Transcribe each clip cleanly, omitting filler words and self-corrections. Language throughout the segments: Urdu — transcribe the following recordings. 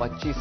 25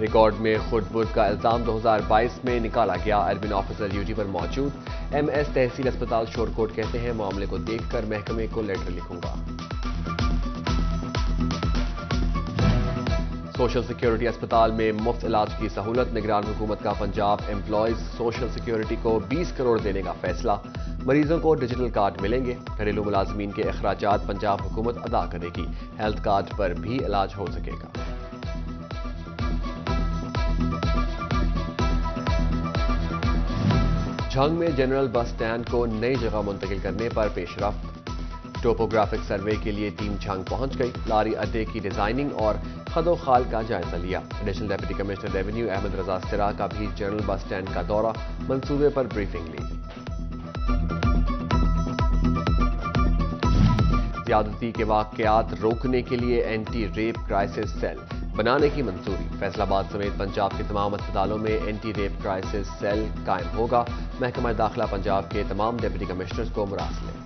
ریکارڈ میں خود بدھ کا الزام 2022 میں نکالا گیا. ایڈمن آفیسر ڈیوٹی پر موجود ایم ایس تحصیل اسپتال شورکوٹ کہتے ہیں معاملے کو دیکھ کر محکمے کو لیٹر لکھوں گا. سوشل سیکیورٹی اسپتال میں مفت علاج کی سہولت. نگران حکومت کا پنجاب امپلائیز سوشل سیکیورٹی کو 20 کروڑ دینے کا فیصلہ. مریضوں کو ڈیجیٹل کارڈ ملیں گے. گھریلو ملازمین کے اخراجات پنجاب حکومت ادا کرے گی. ہیلتھ کارڈ پر بھی علاج ہو سکے گا. جھنگ میں جنرل بس اسٹینڈ کو نئی جگہ منتقل کرنے پر پیش رفت. ٹوپوگرافک سروے کے لیے ٹیم جھنگ پہنچ گئی. لاری اڈے کی ڈیزائننگ اور خد و خال کا جائزہ لیا. Additional deputy commissioner revenue Ahmad Raza Sra کا بھی جنرل بس اسٹینڈ کا دورہ. منصوبے پر بریفنگ لی. زیادتی کے واقعات روکنے کے لیے اینٹی ریپ کرائسس سیل بنانے کی منظوری. فیصل آباد سمیت پنجاب کے تمام اسپتالوں میں اینٹی ریپ کرائسس سیل قائم ہوگا. محکمہ داخلہ پنجاب کے تمام ڈپٹی کمشنرز کو مراسلے.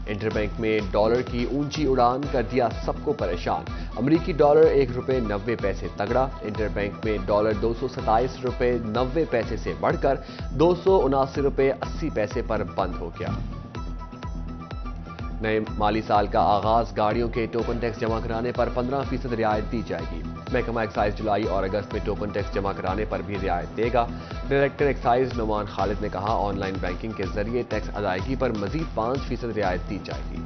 انٹر بینک میں ڈالر کی اونچی اڑان کر دیا سب کو پریشان. امریکی ڈالر 1 روپے 90 پیسے تگڑا. انٹر بینک میں ڈالر 227 روپے 90 پیسے سے بڑھ کر 279 روپے 80 پیسے پر بند ہو گیا. نئے مالی سال کا آغاز. گاڑیوں کے ٹوکن ٹیکس جمع کرانے پر 15% رعایت دی جائے گی. محکمہ ایکسائز جولائی اور اگست میں ٹوکن ٹیکس جمع کرانے پر بھی رعایت دے گا. ڈائریکٹر ایکسائز نعمان خالد نے کہا آن لائن بینکنگ کے ذریعے ٹیکس ادائیگی پر مزید 5% رعایت دی جائے گی.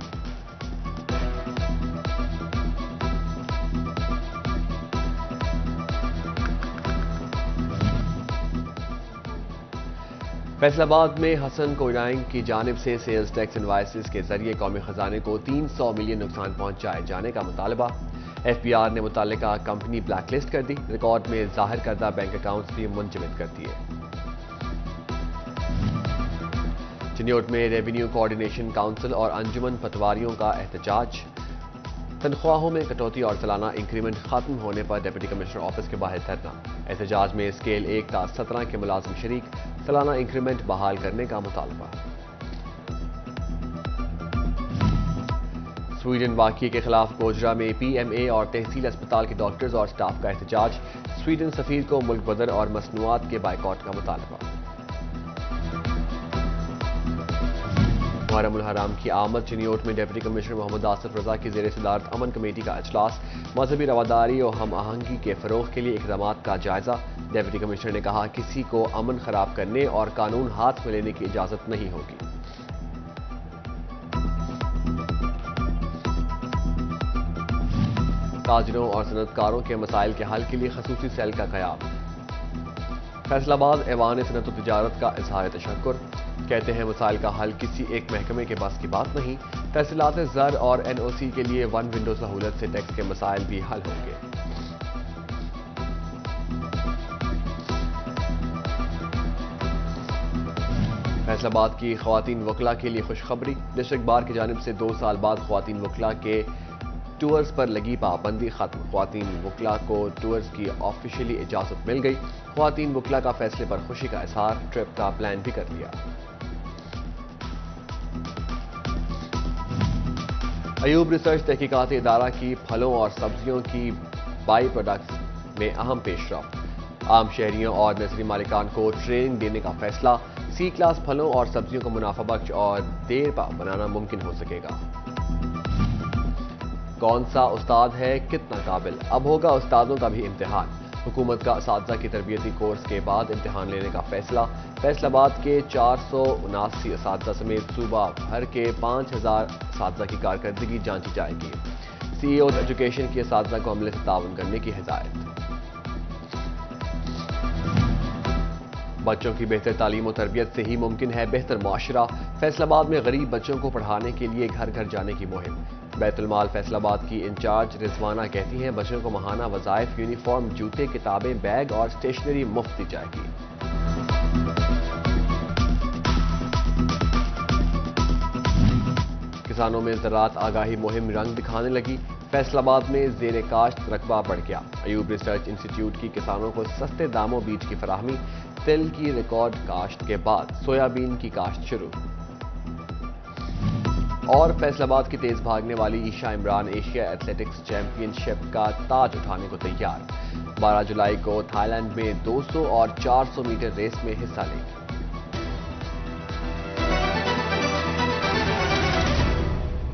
فیصل آباد میں حسن کوئرائنگ کی جانب سے سیلز ٹیکس انوائسز کے ذریعے قومی خزانے کو 300 ملین نقصان پہنچائے جانے کا مطالبہ. ایف پی آر نے متعلقہ کمپنی بلیک لسٹ کر دی. ریکارڈ میں ظاہر کردہ بینک اکاؤنٹس بھی منجمد کر دیے. چنیوٹ میں ریونیو کوآرڈینیشن کونسل اور انجمن پٹواریوں کا احتجاج. تنخواہوں میں کٹوتی اور سالانہ انکریمنٹ ختم ہونے پر ڈپٹی کمشنر آفس کے باہر دھرنا. احتجاج میں اسکیل 1 تا 17 کے ملازم شریک. سالانہ انکریمنٹ بحال کرنے کا مطالبہ. سویڈن واقعے کے خلاف گوجرا میں پی ایم اے اور تحصیل اسپتال کے ڈاکٹرز اور سٹاف کا احتجاج. سویڈن سفیر کو ملک بدر اور مصنوعات کے بائیکاٹ کا مطالبہ. محرم الحرام کی آمد. چنیوٹ میں ڈپٹی کمشنر محمد آصف رضا کی زیر صدارت امن کمیٹی کا اجلاس. مذہبی رواداری اور ہم آہنگی کے فروغ کے لیے اقدامات کا جائزہ. ڈپٹی کمشنر نے کہا کسی کو امن خراب کرنے اور قانون ہاتھ میں لینے کی اجازت نہیں ہوگی. تاجروں اور صنعت کاروں کے مسائل کے حل کے لیے خصوصی سیل کا قیام. فیصل آباد ایوان صنعت و تجارت کا اظہار تشکر. کہتے ہیں مسائل کا حل کسی ایک محکمے کے بس کی بات نہیں. تحصیلات زر اور این او سی کے لیے 1 ونڈو سہولت سے ٹیکس کے مسائل بھی حل ہوں گے. فیصل آباد کی خواتین وکلاء کے لیے خوشخبری. ڈسٹرکٹ بار کی جانب سے 2 سال بعد خواتین وکلاء کے ٹورز پر لگی پابندی ختم. خواتین وکلاء کو ٹورز کی آفیشیلی اجازت مل گئی. خواتین وکلاء کا فیصلے پر خوشی کا اظہار. ٹرپ کا پلان بھی کر لیا. ایوب ریسرچ تحقیقاتی ادارہ کی پھلوں اور سبزیوں کی بائی پروڈکٹس میں اہم پیش رفت. عام شہریوں اور نرسری مالکان کو ٹریننگ دینے کا فیصلہ. سی کلاس پھلوں اور سبزیوں کو منافع بخش اور دیر پا بنانا ممکن ہو سکے گا. کون سا استاد ہے کتنا قابل. اب ہوگا استادوں کا بھی امتحان. حکومت کا اساتذہ کی تربیتی کورس کے بعد امتحان لینے کا فیصلہ. فیصل آباد کے 479 اساتذہ سمیت صوبہ بھر کے 5000 اساتذہ کی کارکردگی جانچی جائے گی. سی ای اوز ایجوکیشن کی اساتذہ کو عملے سے تعاون کرنے کی ہدایت. بچوں کی بہتر تعلیم و تربیت سے ہی ممکن ہے بہتر معاشرہ. فیصل آباد میں غریب بچوں کو پڑھانے کے لیے گھر گھر جانے کی مہم. بیت المال فیصل آباد کی انچارج رضوانہ کہتی ہیں بچوں کو ماہانہ وظائف یونیفارم جوتے کتابیں بیگ اور اسٹیشنری مفت دی جائے گی. کسانوں میں زراعت آگاہی مہم رنگ دکھانے لگی. فیصل آباد میں زیر کاشت رقبہ بڑھ گیا. ایوب ریسرچ انسٹی ٹیوٹ کی کسانوں کو سستے داموں بیج کی فراہمی. تل کی ریکارڈ کاشت کے بعد سویابین کی کاشت شروع. اور فیصل آباد کی تیز بھاگنے والی Aisha Imran Asia athletics championship کا تاج اٹھانے کو تیار 12 جولائی کو تھائی لینڈ میں 200 اور 400 میٹر ریس میں حصہ لیں گی